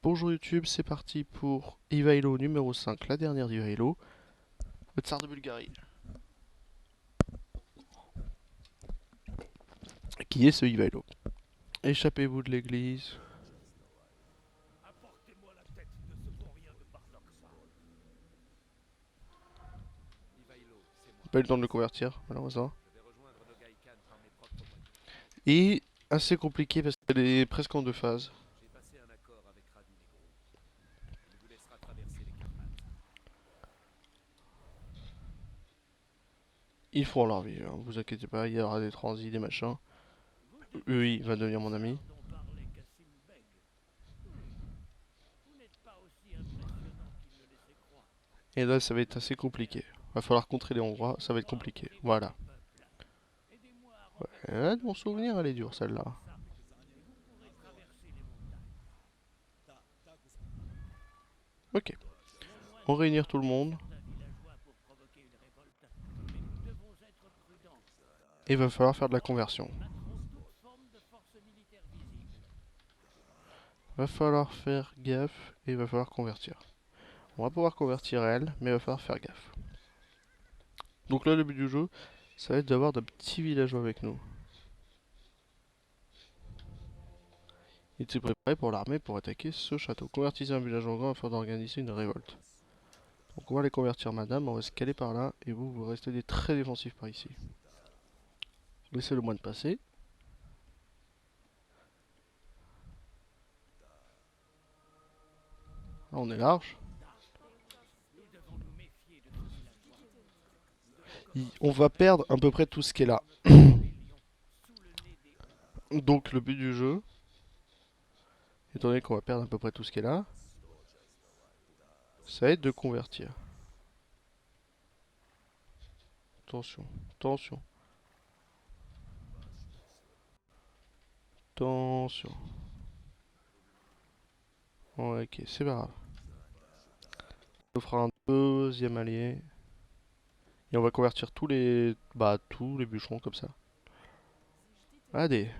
Bonjour YouTube, c'est parti pour Ivailo numéro 5, la dernière d'Ivailo, le tsar de Bulgarie. Qui est ce Ivailo? Échappez-vous de l'église. Pas eu le temps de le convertir, malheureusement. Et assez compliqué parce qu'elle est presque en deux phases. Ils feront leur vie, hein, vous inquiétez pas, il y aura des transits, des machins. Lui, il va devenir mon ami. Et là, ça va être assez compliqué. Va falloir contrer les Hongrois, ça va être compliqué. Voilà. Ouais, de mon souvenir, elle est dure celle-là. Ok. On réunir tout le monde. Et il va falloir faire de la conversion. Va falloir faire gaffe et il va falloir convertir. On va pouvoir convertir elle, mais il va falloir faire gaffe. Donc là, le but du jeu, ça va être d'avoir de petits villageois avec nous. Il était préparé pour l'armée pour attaquer ce château. Convertissez un villageois grand afin d'organiser une révolte. Donc on va les convertir, madame, on va se caler par là, et vous, vous restez très défensifs par ici. Laissez le moine passer. Là, on est large. On va perdre à peu près tout ce qui est là. Donc le but du jeu, étant donné qu'on va perdre à peu près tout ce qui est là, ça va être de convertir. Attention, attention, attention. Ouais, ok, c'est pas grave. On fera un deuxième allié. Et on va convertir tous les bûcherons comme ça. Allez.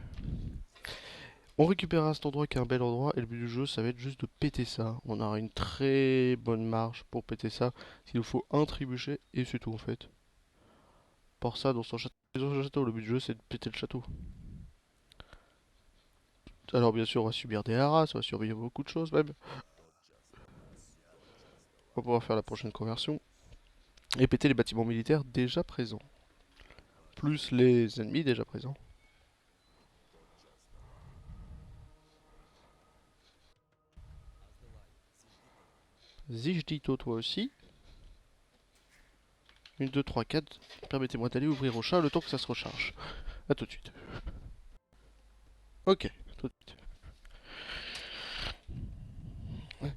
On récupérera cet endroit qui est un bel endroit. Et le but du jeu, ça va être juste de péter ça. On aura une très bonne marge pour péter ça. Il nous faut un trébuchet et c'est tout en fait. Pour ça, dans son château, le but du jeu, c'est de péter le château. Alors bien sûr, on va subir des haras, on va surveiller beaucoup de choses même. On va pouvoir faire la prochaine conversion. Et péter les bâtiments militaires déjà présents. Plus les ennemis déjà présents. Zijdito, toi aussi. 1, 2, 3, 4. Permettez-moi d'aller ouvrir au chat le temps que ça se recharge. A tout de suite. Ok, tout de suite. Ouais.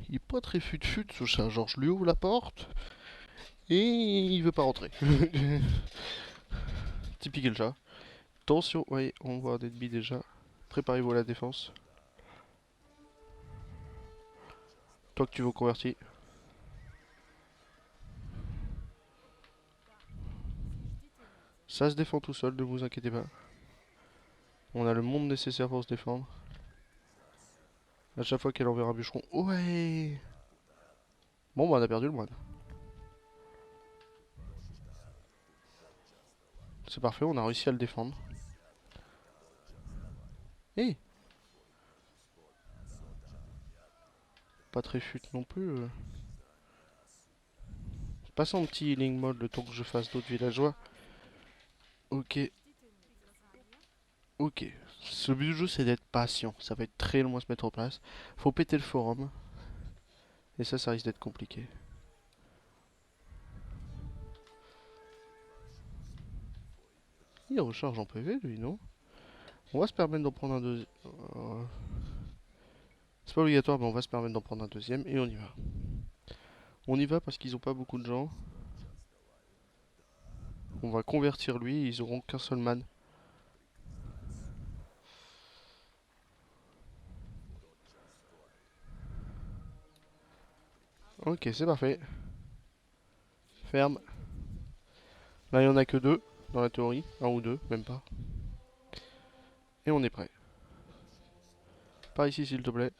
Il est pas très fut-fut ce chat. Genre, je lui ouvre la porte et il veut pas rentrer. Typique le chat. Attention, ouais, on voit un ennemi déjà. Préparez-vous à la défense. Toi que tu veux convertir. Ça se défend tout seul, ne vous inquiétez pas. On a le monde nécessaire pour se défendre. À chaque fois qu'elle enverra un bûcheron. Ouais. Bon, bah on a perdu le moine. C'est parfait, on a réussi à le défendre. Hé, pas très fut non plus. Passe en petit healing mode le temps que je fasse d'autres villageois. Ok, ok. Ce but du jeu, c'est d'être patient. Ça va être très long à se mettre en place. Faut péter le forum. Et ça risque d'être compliqué. Il recharge en PV, lui, non? On va se permettre d'en prendre un deuxième. C'est pas obligatoire, mais on va se permettre d'en prendre un deuxième. Et on y va. On y va parce qu'ils ont pas beaucoup de gens. On va convertir lui, ils auront qu'un seul man. Ok, c'est parfait. Ferme. Là, il n'y en a que deux, dans la théorie. Un ou deux, même pas. Et on est prêt. Par ici s'il te plaît.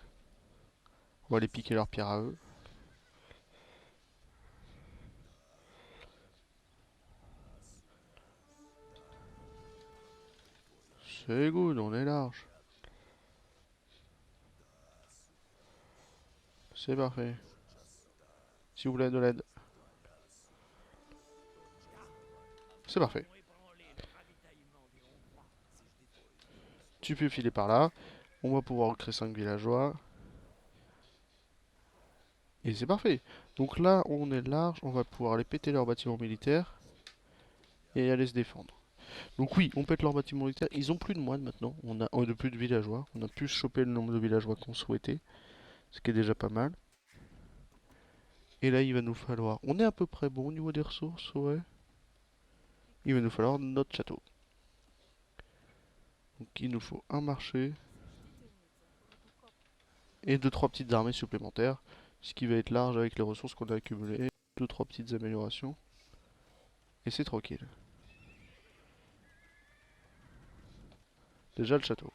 On va aller piquer leur pierre à eux. C'est good, on est large. C'est parfait. S'il vous plaît, de l'aide. C'est parfait. Tu peux filer par là. On va pouvoir recréer 5 villageois. Et c'est parfait. Donc là, on est large. On va pouvoir aller péter leurs bâtiments militaires. Et aller se défendre. Donc oui, on pète leurs bâtiments militaires. Ils ont plus de moines maintenant. On a plus de villageois. On a pu choper le nombre de villageois qu'on souhaitait. Ce qui est déjà pas mal. Et là, il va nous falloir... On est à peu près bon au niveau des ressources, ouais. Il va nous falloir notre château. Donc il nous faut un marché. Et 2-3 petites armées supplémentaires. Ce qui va être large avec les ressources qu'on a accumulées. 2-3 petites améliorations. Et c'est tranquille. Déjà le château.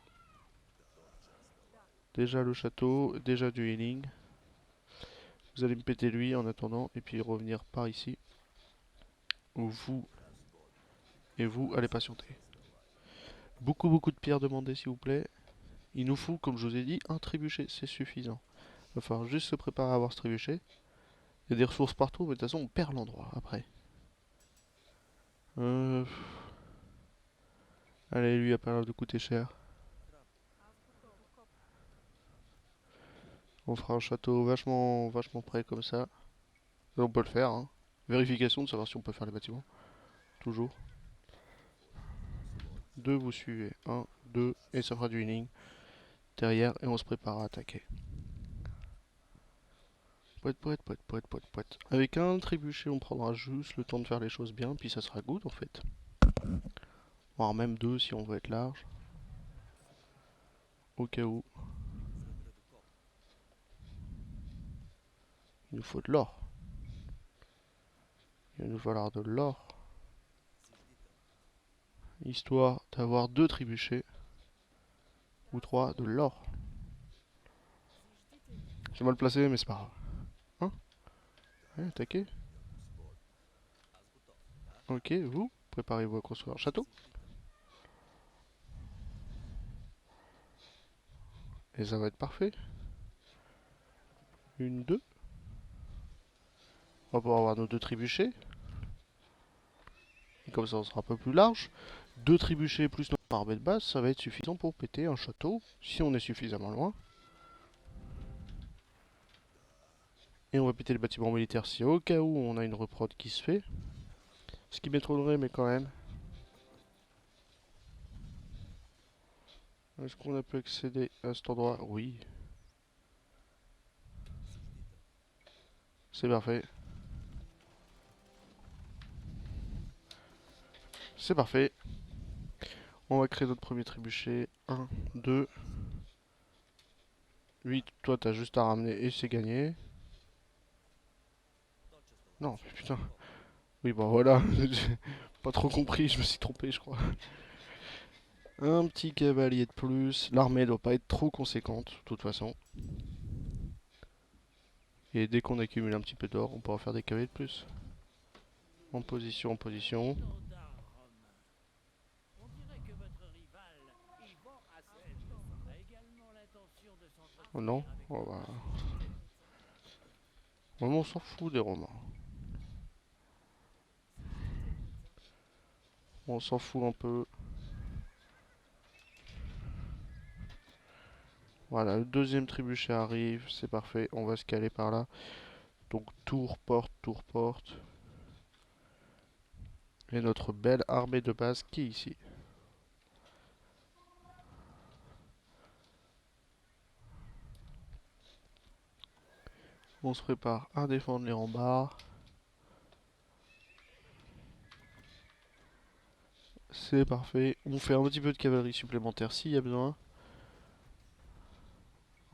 Déjà le château. Déjà du healing. Vous allez me péter lui en attendant. Et puis revenir par ici. Où vous et vous allez patienter. Beaucoup de pierres demandées s'il vous plaît. Il nous faut, comme je vous ai dit, un trébuchet. C'est suffisant. Il va falloir juste se préparer à avoir ce trébuchet. Il y a des ressources partout, mais de toute façon on perd l'endroit après. Euh... Allez, lui a pas l'air de coûter cher. On fera un château vachement près comme ça. Et on peut le faire, hein. Vérification de savoir si on peut faire les bâtiments. Toujours. 2, vous suivez. 1, 2, et ça fera du healing. Derrière, et on se prépare à attaquer. Poète. Avec un trébuchet, on prendra juste le temps de faire les choses bien, puis ça sera good en fait. Voire même 2 si on veut être large. Au cas où. Il nous faut de l'or. Il va nous falloir de l'or. Histoire d'avoir 2 trébuchets. Ou 3 de l'or. J'ai mal placé, mais c'est pas grave. Hein? Ouais, attaquez. Ok, vous, préparez-vous à construire un château. Et ça va être parfait. Une, deux. On va pouvoir avoir nos 2 trébuchets. Et comme ça, on sera un peu plus large. 2 trébuchets plus notre armée de base, ça va être suffisant pour péter un château, si on est suffisamment loin. Et on va péter le bâtiment militaire si au cas où on a une reprod qui se fait. Ce qui m'étonnerait, mais quand même. Est-ce qu'on a pu accéder à cet endroit? Oui. C'est parfait. C'est parfait. On va créer notre premier trébuchet. 1, 2. 8, toi t'as juste à ramener et c'est gagné. Non, mais putain. Oui, bah voilà. J'ai pas trop compris, je me suis trompé, je crois. Un petit cavalier de plus. L'armée doit pas être trop conséquente, de toute façon. Et dès qu'on accumule un petit peu d'or, on pourra faire des cavaliers de plus. En position, en position. Oh non, oh bah. Vraiment, on s'en fout des Romains. On s'en fout un peu. Voilà, le deuxième trébuchet arrive, c'est parfait. On va se caler par là. Donc tour, porte. Et notre belle armée de base qui est ici. On se prépare à défendre les remparts. C'est parfait. On fait un petit peu de cavalerie supplémentaire s'il y a besoin.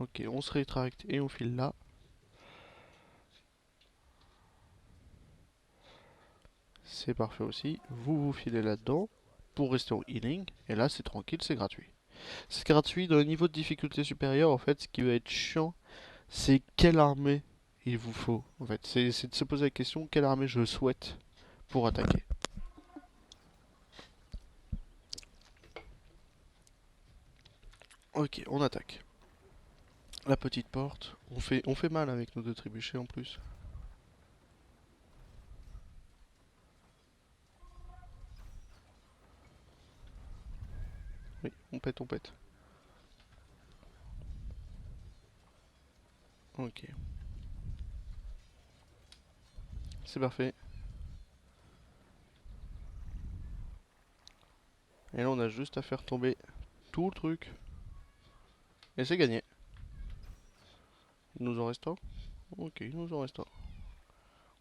Ok, on se rétracte et on file là. C'est parfait aussi. Vous vous filez là-dedans pour rester au healing. Et là, c'est tranquille, c'est gratuit. C'est gratuit dans le niveau de difficulté supérieur. En fait, ce qui va être chiant, c'est quelle armée il vous faut. En fait, c'est de se poser la question quelle armée je souhaite pour attaquer. Ok, on attaque. La petite porte. On fait mal avec nos deux trébuchets en plus. Oui, on pète, on pète. Ok, c'est parfait. Et là, on a juste à faire tomber tout le truc. Et c'est gagné. Il nous en reste un. Ok, il nous en reste un.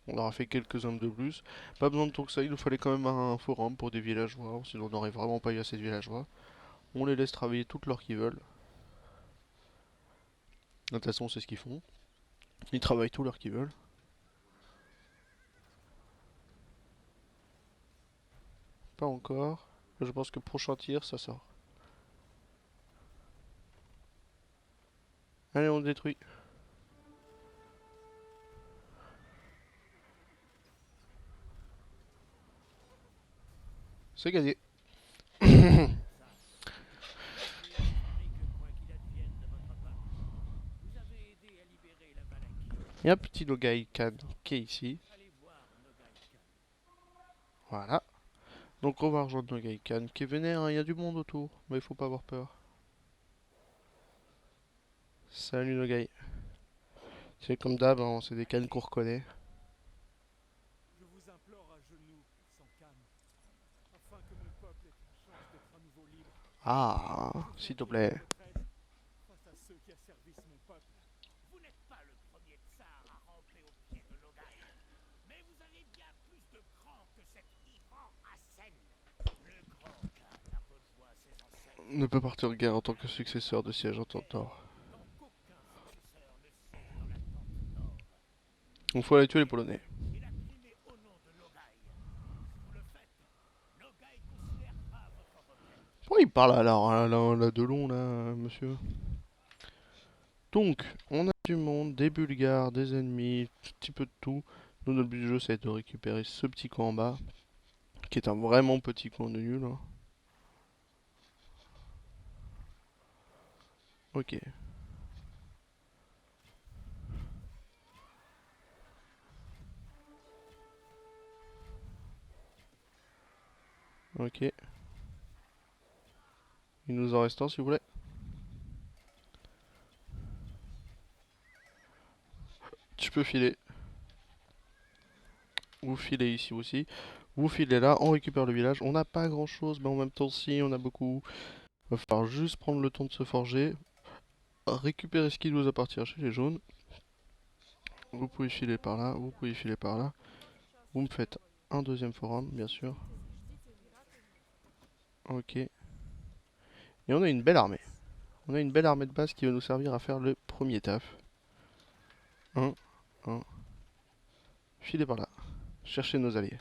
On leur a fait quelques hommes de plus. Pas besoin de tout que ça, il nous fallait quand même un forum pour des villageois, sinon on n'aurait vraiment pas eu assez de villageois. On les laisse travailler toute l'heure qu'ils veulent. De toute façon, c'est ce qu'ils font. Ils travaillent tout l'heure qu'ils veulent. Pas encore. Je pense que prochain tir, ça sort. Allez, on détruit. C'est gagné. Il y a un petit Nogai Khan qui est ici. Voilà. Donc on va rejoindre Nogai Khan qui est vénère, hein. Il y a du monde autour, mais il faut pas avoir peur. Salut Nogai. C'est comme d'hab, hein, c'est des cannes qu'on reconnaît. Je vous implore à genoux, sans canne, afin que mon peuple ait une chance d'être à nouveau libre. Ah, Je s'il te viens de plaît. votre aide face à ceux qui asservissent mon peuple. Vous n'êtes pas le premier tsar à ramper aux pieds de Nogaï, mais vous avez bien plus de cran que cet Ivan Hassen. Le grand Khan a rejoint ses ancêtres Ne peut partir en et guerre en il tant que a une successeur de siège en temps guerre nord. tant qu'aucun successeur ne fut dans la tente nord. Il faut Vous aller tuer les voulez Polonais. conquérir la Crimée au nom de Nogaï. Si vous le faites, Nogaï considérera votre requête. Pourquoi il parle là, de long là, monsieur? Donc, on a du monde, des Bulgares, des ennemis, un petit peu de tout. Nous, notre but du jeu, c'est de récupérer ce petit coin en bas, qui est un vraiment petit coin de nul, hein. Ok, ok. Il nous en reste un, s'il vous plaît. Tu peux filer. Vous filez ici aussi. Vous filez là, on récupère le village. On n'a pas grand chose, mais en même temps, si, on a beaucoup. Va falloir juste prendre le temps de se forger. Récupérer ce qui nous appartient chez les jaunes. Vous pouvez filer par là, vous pouvez filer par là. Vous me faites un deuxième forum, bien sûr. Ok. Et on a une belle armée. On a une belle armée de base qui va nous servir à faire le premier taf. Un, un. Filez par là. Cherchez nos alliés.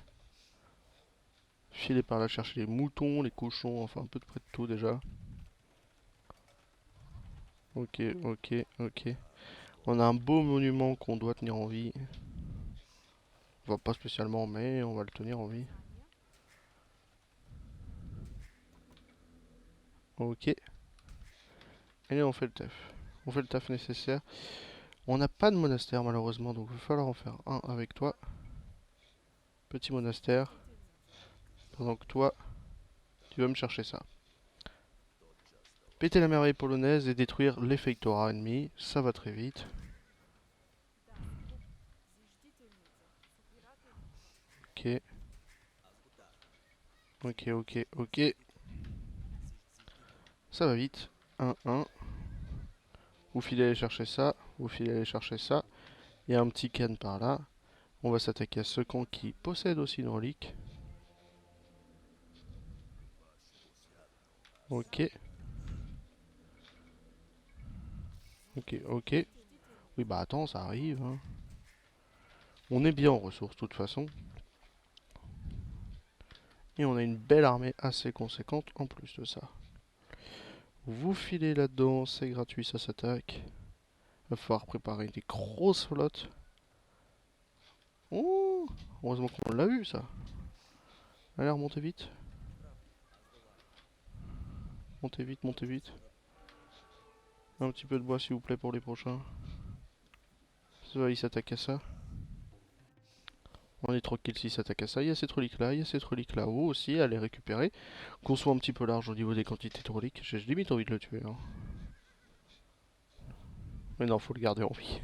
Filez par là, chercher les moutons, les cochons, enfin un peu de près de tout déjà. Ok, ok, ok. On a un beau monument qu'on doit tenir en vie. Enfin, pas spécialement, mais on va le tenir en vie. Ok. Et là, on fait le taf. On fait le taf nécessaire. On n'a pas de monastère malheureusement, donc il va falloir en faire un avec toi. Petit monastère. Pendant que toi, tu vas me chercher ça. Péter la merveille polonaise et détruire l'effectorat ennemi. Ça va très vite. Ok. Ok, ok, ok. Ça va vite. 1-1. Vous filez aller chercher ça. Vous filez aller chercher ça. Il y a un petit can par là. On va s'attaquer à ce camp qui possède aussi une relique. Ok. Ok, ok. Oui, bah attends, ça arrive, hein. On est bien en ressources de toute façon. Et on a une belle armée assez conséquente en plus de ça. Vous filez là-dedans, c'est gratuit, ça s'attaque. Va falloir préparer des grosses flottes. Oh, heureusement qu'on l'a vu ça. Allez, remontez vite. Montez vite, montez vite. Un petit peu de bois s'il vous plaît pour les prochains. Ça, il s'attaque à ça. On est tranquille s'il s'attaque à ça. Il y a cette relique là, il y a cette relique là-haut aussi à les récupérer. Qu'on soit un petit peu large au niveau des quantités de reliques. J'ai limite envie de le tuer. Hein. Mais non, faut le garder en vie.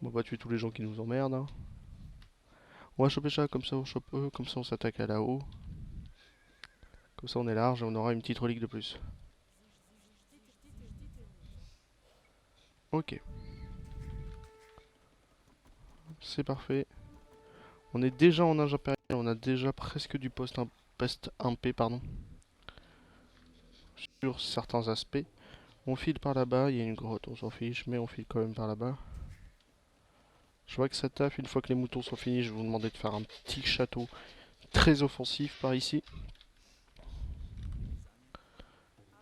On va pas tuer tous les gens qui nous emmerdent. Hein. On va choper ça, comme ça on chope eux, comme ça on s'attaque à là-haut. Comme ça on est large et on aura une petite relique de plus. Ok. C'est parfait. On est déjà en âge impérial, on a déjà presque du post 1P, pardon. Sur certains aspects. On file par là-bas, il y a une grotte, on s'en fiche, mais on file quand même par là-bas. Je vois que ça taffe, une fois que les moutons sont finis, je vais vous demander de faire un petit château très offensif par ici.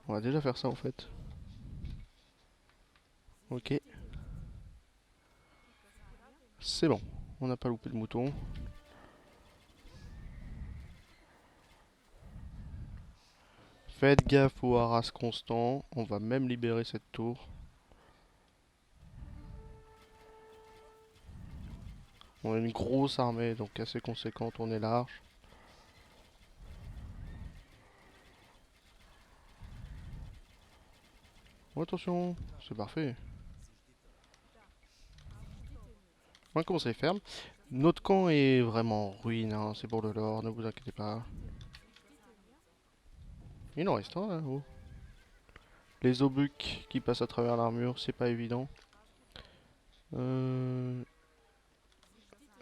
On va déjà faire ça en fait. Ok. C'est bon, on n'a pas loupé de mouton. Faites gaffe au haras constant, on va même libérer cette tour. On a une grosse armée, donc assez conséquente, on est large. Oh, attention, c'est parfait. On va commencer les fermes. Notre camp est vraiment en ruine, hein, c'est pour le lore, ne vous inquiétez pas. Il en reste un là, oh. Les obuks qui passent à travers l'armure, c'est pas évident. Euh...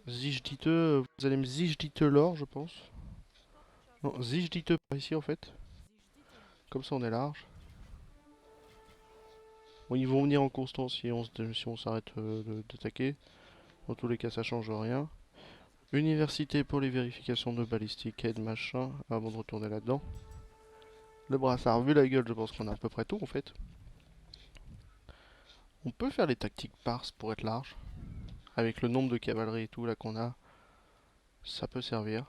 Zijdite, vous allez me zijdite l'or, je pense. Non, zijdite par ici en fait. Comme ça on est large. Bon, ils vont venir en constant si on s'arrête d'attaquer. Dans tous les cas, ça change rien. Université pour les vérifications de balistique et de machin, avant de retourner là-dedans. Le brassard, vu la gueule, je pense qu'on a à peu près tout en fait. On peut faire les tactiques parses pour être large. Avec le nombre de cavalerie et tout là qu'on a, ça peut servir.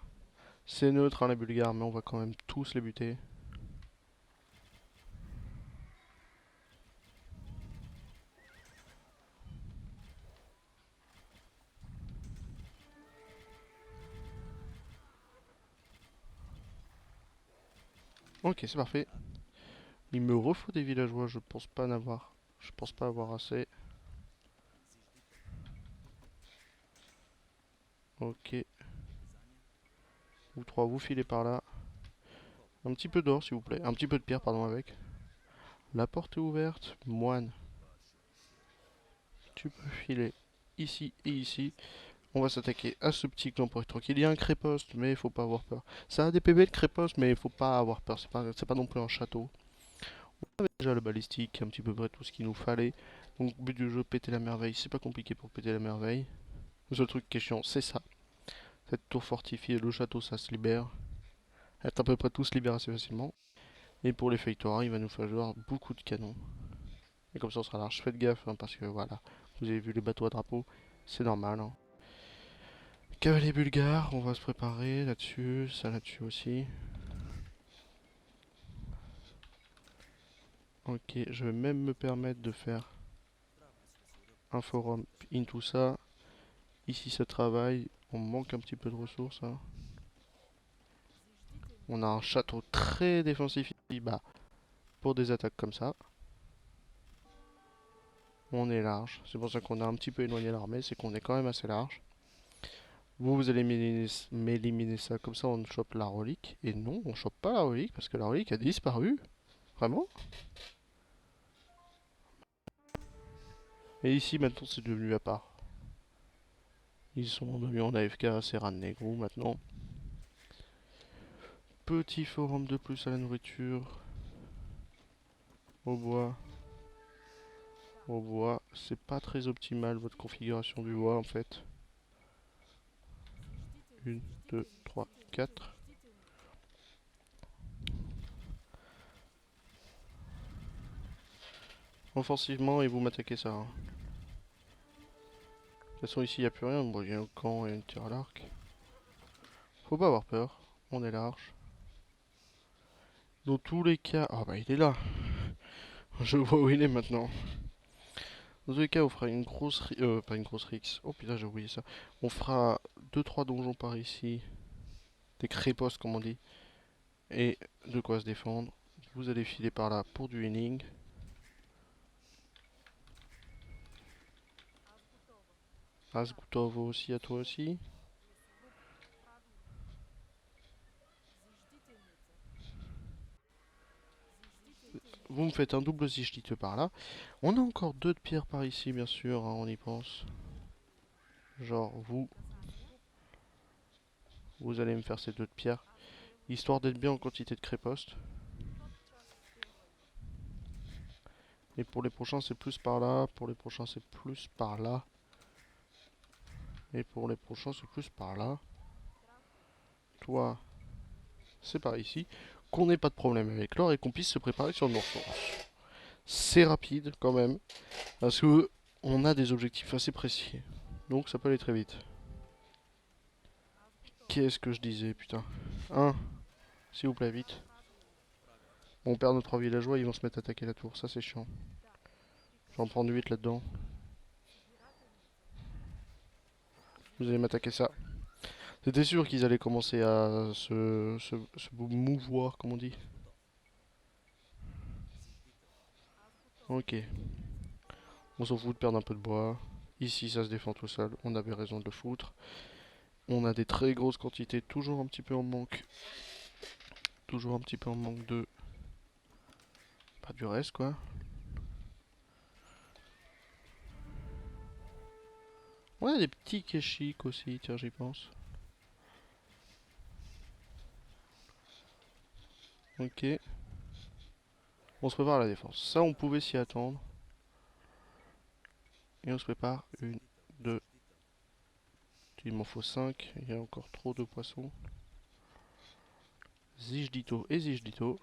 C'est neutre hein, les Bulgares, mais on va quand même tous les buter. Ok, c'est parfait. Il me refaut des villageois, je pense pas en avoir. Je pense pas avoir assez. Ok. Vous trois, vous filez par là. Un petit peu d'or s'il vous plaît. Un petit peu de pierre, pardon, avec. La porte est ouverte. Moine, tu peux filer ici et ici. On va s'attaquer à ce petit clan pour être tranquille. Il y a un créposte, mais il faut pas avoir peur. Ça a des PV le créposte, mais il faut pas avoir peur. C'est pas non plus un château. On avait déjà le balistique, un petit peu près tout ce qu'il nous fallait. Donc, but du jeu, péter la merveille. C'est pas compliqué pour péter la merveille. Le seul truc qui est chiant, c'est ça. Cette tour fortifiée, le château, ça se libère. Elle est à peu près tout se libère assez facilement. Et pour les Feitora, il va nous falloir beaucoup de canons. Et comme ça, on sera large. Faites gaffe, hein, parce que voilà, vous avez vu les bateaux à drapeau, c'est normal. Hein. Cavalier bulgare, on va se préparer là-dessus, ça là-dessus aussi. Ok, je vais même me permettre de faire un forum in tout ça. Ici, ça travaille. On manque un petit peu de ressources. Hein. On a un château très défensif ici, bah, pour des attaques comme ça. On est large. C'est pour ça qu'on a un petit peu éloigné l'armée, c'est qu'on est quand même assez large. Vous allez m'éliminer ça, comme ça on chope la relique. Et non, on chope pas la relique parce que la relique a disparu. Vraiment? Et ici maintenant c'est devenu à part. Ils sont devenus en AFK, c'est ran Negro maintenant. Petit forum de plus à la nourriture. Au bois. Au bois. C'est pas très optimal votre configuration du bois en fait. 1, 2, 3, 4. offensivement et vous m'attaquez ça. Hein. De toute façon ici il n'y a plus rien, bon il y a un camp et un tir à l'arc. Faut pas avoir peur, on est large. Dans tous les cas... Ah bah il est là. Je vois où il est maintenant. Dans tous les cas on fera une grosse... pas une grosse rix. Oh putain j'ai oublié ça. On fera 2-3 donjons par ici. Des crépos comme on dit. Et de quoi se défendre. Vous allez filer par là pour du healing. Asgutovo aussi à toi aussi. Vous me faites un double zichtite par là. On a encore 2 de pierre par ici bien sûr, hein, on y pense. Genre vous. Vous allez me faire ces 2 de pierre. Histoire d'être bien en quantité de créposte. Et pour les prochains c'est plus par là. Pour les prochains c'est plus par là. Et pour les prochains c'est plus par là. Toi, c'est par ici. Qu'on n'ait pas de problème avec l'or et qu'on puisse se préparer sur nos ressources. C'est rapide quand même. Parce que on a des objectifs assez précis. Donc ça peut aller très vite. Qu'est-ce que je disais, putain. S'il vous plaît, vite. Bon, on perd nos 3 villageois, ils vont se mettre à attaquer la tour. Ça, c'est chiant. Je vais en prendre 8 là-dedans. Vous allez m'attaquer ça. C'était sûr qu'ils allaient commencer à se mouvoir, comme on dit. Ok. On s'en fout de perdre un peu de bois. Ici, ça se défend tout seul. On avait raison de le foutre. On a des très grosses quantités, toujours un petit peu en manque. Toujours un petit peu en manque de... Pas du reste, quoi. On a des petits Keshik aussi, tiens, j'y pense. Ok. On se prépare à la défense. Ça, on pouvait s'y attendre. Et on se prépare. 1, 2. Il m'en faut 5. Il y a encore trop de poissons. Zijdito et Zijdito.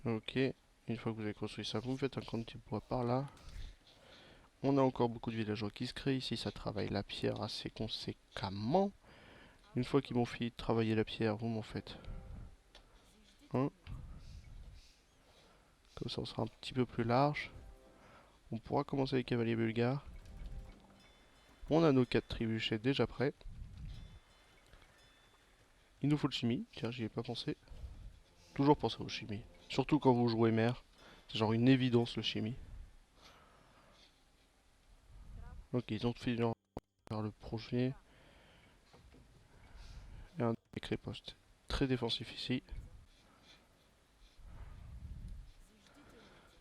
Ok. Une fois que vous avez construit ça, vous me faites un camp de type bois par là. On a encore beaucoup de villageois qui se créent ici. Ça travaille la pierre assez conséquemment. Une fois qu'ils m'ont fini de travailler la pierre, vous m'en faites un. Comme ça, on sera un petit peu plus large. On pourra commencer les cavaliers bulgares. On a nos 4 trébuchets déjà prêts. Il nous faut le chimie. Tiens, j'y ai pas pensé. Toujours penser au chimie. Surtout quand vous jouez mer. C'est genre une évidence le chimie. Ok, ils ont fait genre vers le projet. Et un créposte. Très défensif ici.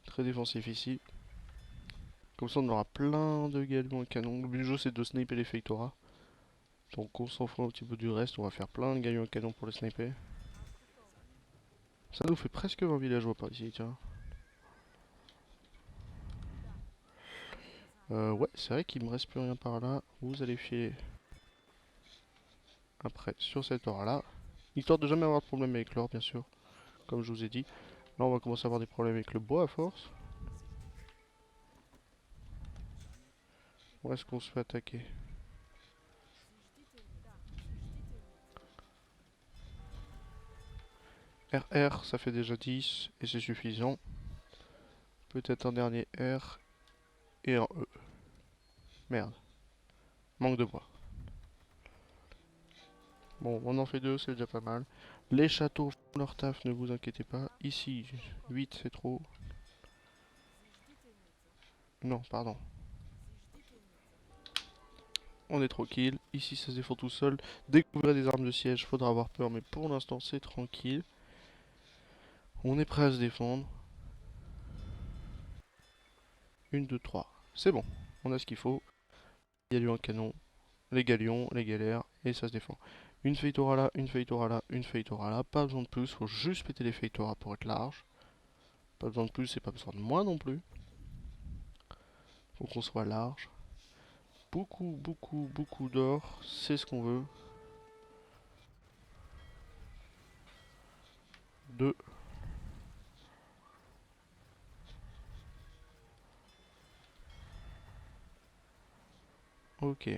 Très défensif ici. Comme ça on aura plein de galions et canons. Le but du jeu c'est de sniper les Feitora. Donc on s'en fout un petit peu du reste. On va faire plein de galions et canons pour les sniper. Ça nous fait presque 20 villageois par ici, tiens. Ouais, c'est vrai qu'il me reste plus rien par là. Vous allez filer après sur cette or là. Histoire de jamais avoir de problème avec l'or, bien sûr. Comme je vous ai dit. Là, on va commencer à avoir des problèmes avec le bois à force. Où est-ce qu'on se fait attaquer? RR, ça fait déjà 10 et c'est suffisant. Peut-être un dernier R et un E. Merde. Manque de bois. Bon, on en fait 2, c'est déjà pas mal. Les châteaux font leur taf, ne vous inquiétez pas. Ici, 8 c'est trop. Non, pardon. On est tranquille. Ici, ça se défend tout seul. Découvrir des armes de siège, faudra avoir peur, mais pour l'instant, c'est tranquille. On est prêt à se défendre. 1, 2, 3. C'est bon. On a ce qu'il faut. Il y a du un canon. Les galions, les galères, et ça se défend. Une Feitora là, une Feitora là, une Feitora là. Pas besoin de plus, faut juste péter les Feitora pour être large. Pas besoin de plus et pas besoin de moins non plus. Faut qu'on soit large. Beaucoup, beaucoup, beaucoup d'or, c'est ce qu'on veut. 2. Ok.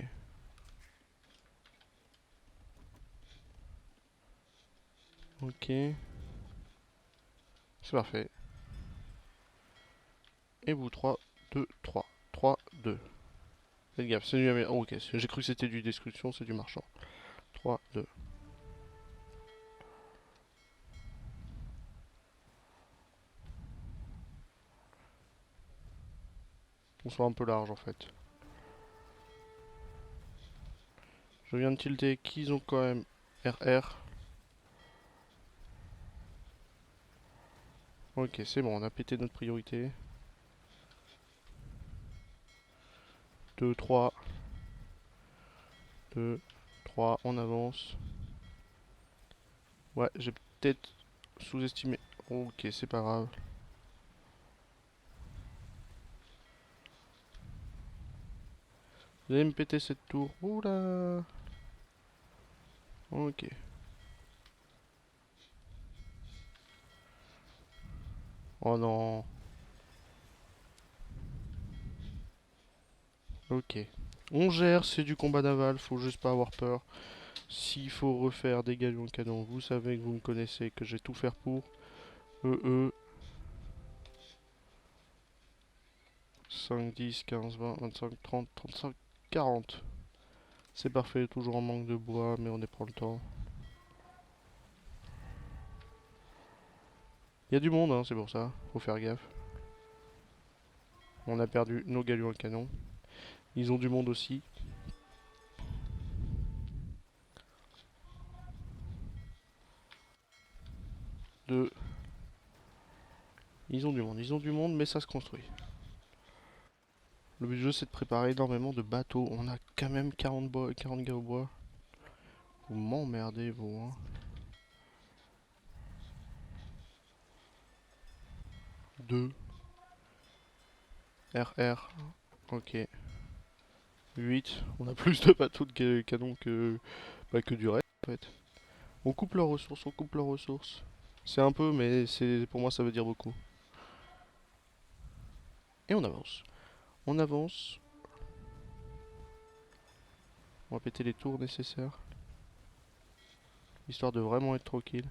Ok. C'est parfait. Et vous, 3, 2, 3. 3, 2. Faites gaffe, c'est du... Oh, ok, j'ai cru que c'était du destruction, c'est du marchand. 3, 2. On soit un peu large en fait. Je viens de tilter qu'ils ont quand même RR. Ok, c'est bon, on a pété notre priorité. 2, 3. 2, 3, on avance. Ouais, j'ai peut-être sous-estimé. Ok, c'est pas grave. Vous allez me péter cette tour. Oula. Ok. Oh non. Ok. On gère, c'est du combat naval, faut juste pas avoir peur. S'il faut refaire des galions canon, vous savez que vous me connaissez, que j'ai tout faire pour. 5, 10, 15, 20, 25, 30, 35, 40. C'est parfait, toujours en manque de bois, mais on prend le temps. Il y a du monde, hein, c'est pour ça, faut faire gaffe. On a perdu nos galions à canon. Ils ont du monde aussi. 2. Ils ont du monde, mais ça se construit. Le but du jeu, c'est de préparer énormément de bateaux. On a quand même 40, 40 gars au bois. Vous m'emmerdez, vous, hein. 2. RR. Ok. 8. On a plus de bateaux de canon que du reste, en fait. On coupe leurs ressources, on coupe leurs ressources. C'est un peu, mais pour moi, ça veut dire beaucoup. Et on avance. On avance. On va péter les tours nécessaires. Histoire de vraiment être tranquille.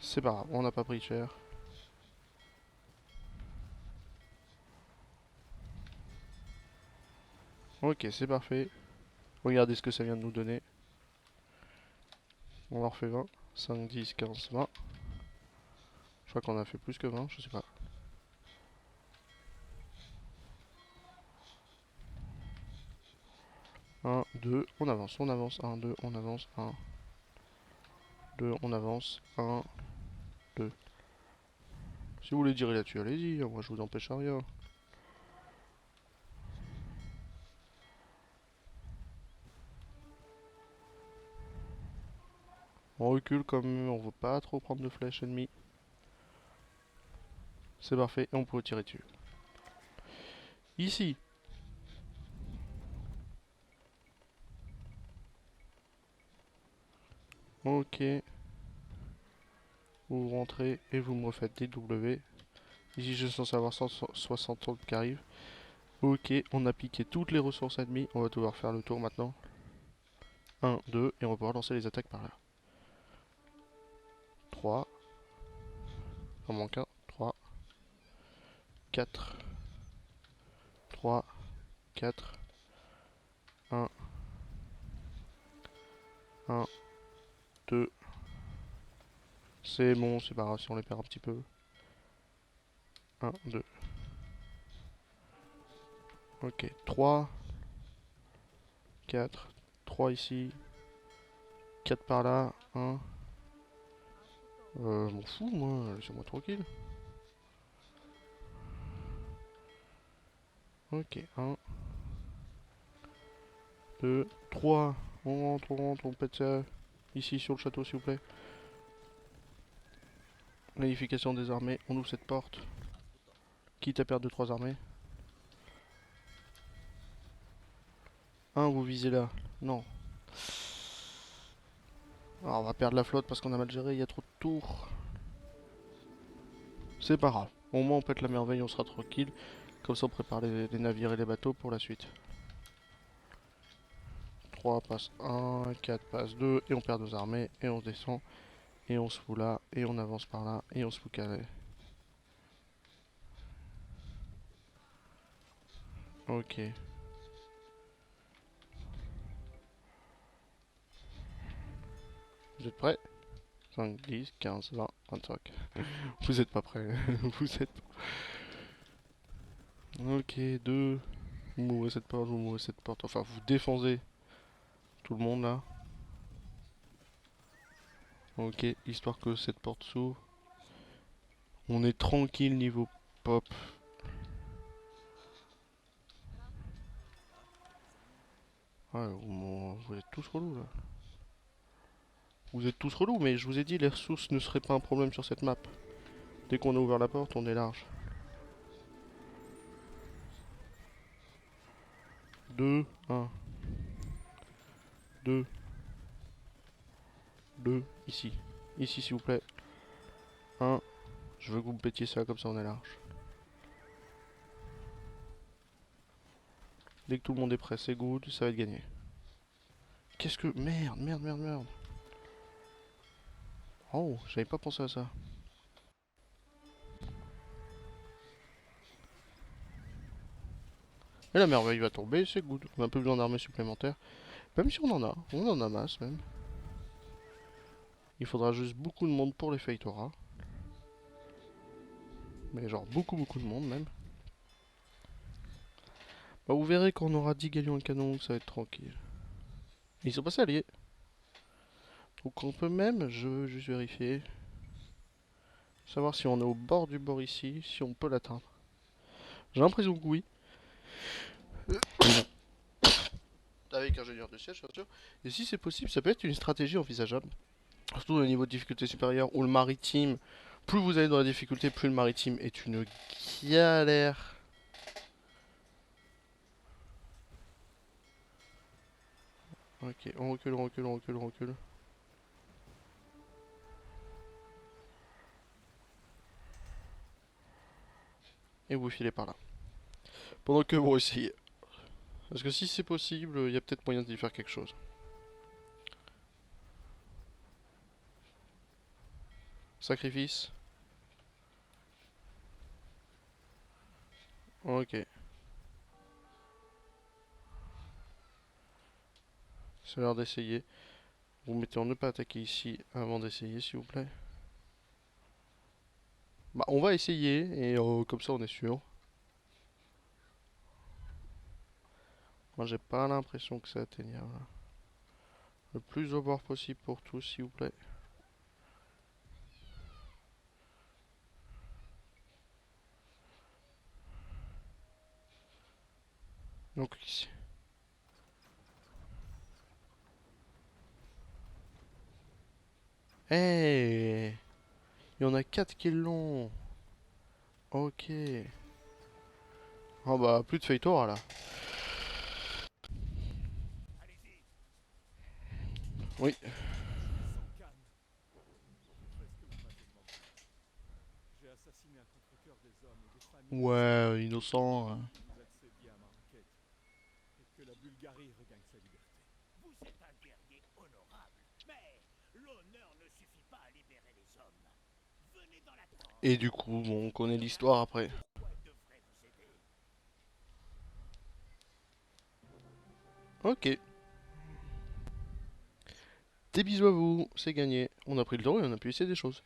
C'est pas grave, on n'a pas pris cher. Ok, c'est parfait. Regardez ce que ça vient de nous donner. On en refait 20. 5, 10, 15, 20. Je crois qu'on a fait plus que 20, je sais pas. 1, 2, on avance, on avance. 1, 2, on avance. 1, 2, on avance. 1, 2. Si vous voulez tirer là-dessus, allez-y, moi je vous empêche à rien. On recule comme on veut pas trop prendre de flèches ennemies. C'est parfait, et on peut tirer dessus. Ici. Ok. Vous rentrez et vous me refaites des W. Ici je suis censé avoir 160 qui arrivent. Ok, on a piqué toutes les ressources ennemies. On va devoir faire le tour maintenant. 1, 2, et on va pouvoir lancer les attaques par là. 3. Il en manque un. 3. 4. 3. 4. 1. 1. 2. C'est bon, c'est pas grave si on les perd un petit peu. 1, 2. Ok, 3. 4. 3 ici. 4 par là. 1. Je m'en fous, moi. Laissez-moi tranquille. Ok, 1. 2. 3. On rentre, on pète ça. Ici sur le château, s'il vous plaît. L'édification des armées. On ouvre cette porte. Quitte à perdre 2-3 armées. 1, vous visez là. Non. Alors, on va perdre la flotte parce qu'on a mal géré. Il y a trop de tours. C'est pas grave. Au moins on pète la merveille, on sera tranquille. Comme ça on prépare les navires et les bateaux pour la suite. 3 passe 1, 4 passe 2, et on perd nos armées, et on descend, et on se fout là, et on avance par là, et on se fout Calais. Ok. Vous êtes prêts? 5, 10, 15, 20, 25. Vous êtes pas prêts. Vous êtes... Ok, 2. Vous m'ouvrez cette porte, vous m'ouvrez cette porte. Enfin, vous défendez tout le monde là. Ok, histoire que cette porte s'ouvre. On est tranquille niveau pop. Ouais, vous êtes tous relous là. Vous êtes tous relous, mais je vous ai dit, les ressources ne seraient pas un problème sur cette map. Dès qu'on a ouvert la porte, on est large. 2, 1. 2. 2, ici. Ici, s'il vous plaît. 1. Je veux que vous me pétiez ça, comme ça on est large. Dès que tout le monde est prêt, c'est good, ça va être gagné. Qu'est-ce que... Merde, merde, merde, merde. Oh, j'avais pas pensé à ça. Et la merveille va tomber, c'est good. On a un peu besoin d'armées supplémentaires. Même si on en a masse même. Il faudra juste beaucoup de monde pour les Feitora. Mais genre beaucoup de monde même. Bah vous verrez quand on aura 10 galions de canon, ça va être tranquille. Et ils sont passés alliés. Donc on peut même, je veux juste vérifier. Savoir si on est au bord du bord ici, si on peut l'atteindre. J'ai l'impression que oui. Avec ingénieur de siège, bien sûr. Et si c'est possible, ça peut être une stratégie envisageable. Surtout au niveau de difficulté supérieure ou le maritime. Plus vous allez dans la difficulté, plus le maritime est une galère. Ok, on recule, on recule, on recule, on recule. Et vous filez par là. Pendant que vous essayez. Parce que si c'est possible, il y a peut-être moyen d'y faire quelque chose. Sacrifice. Ok. C'est l'heure d'essayer. Vous mettez en ne pas attaquer ici avant d'essayer, s'il vous plaît. Bah, on va essayer, et comme ça on est sûr. Moi j'ai pas l'impression que c'est atteignable. Le plus au bord possible pour tous, s'il vous plaît. Donc ici. Hey, il y en a 4 qui l'ont. Ok. Oh bah plus de Feitora là. Allez-y. Oui. Sans canne. J'ai fait ce que vous m'avez demandé. J'ai assassiné à contre-cœur des hommes et des familles Ouais, innocent. pour que vous accédiez à ma requête et que la Bulgarie regagne sa liberté. Vous êtes un guerrier honorable, mais l'honneur ne suffit pas à libérer les hommes. Venez dans la tente. Et du coup, bon, on connaît l'histoire après. Pourquoi elle devrait vous aider? Ok. Des bisous à vous, c'est gagné. On a pris le temps et on a pu essayer des choses.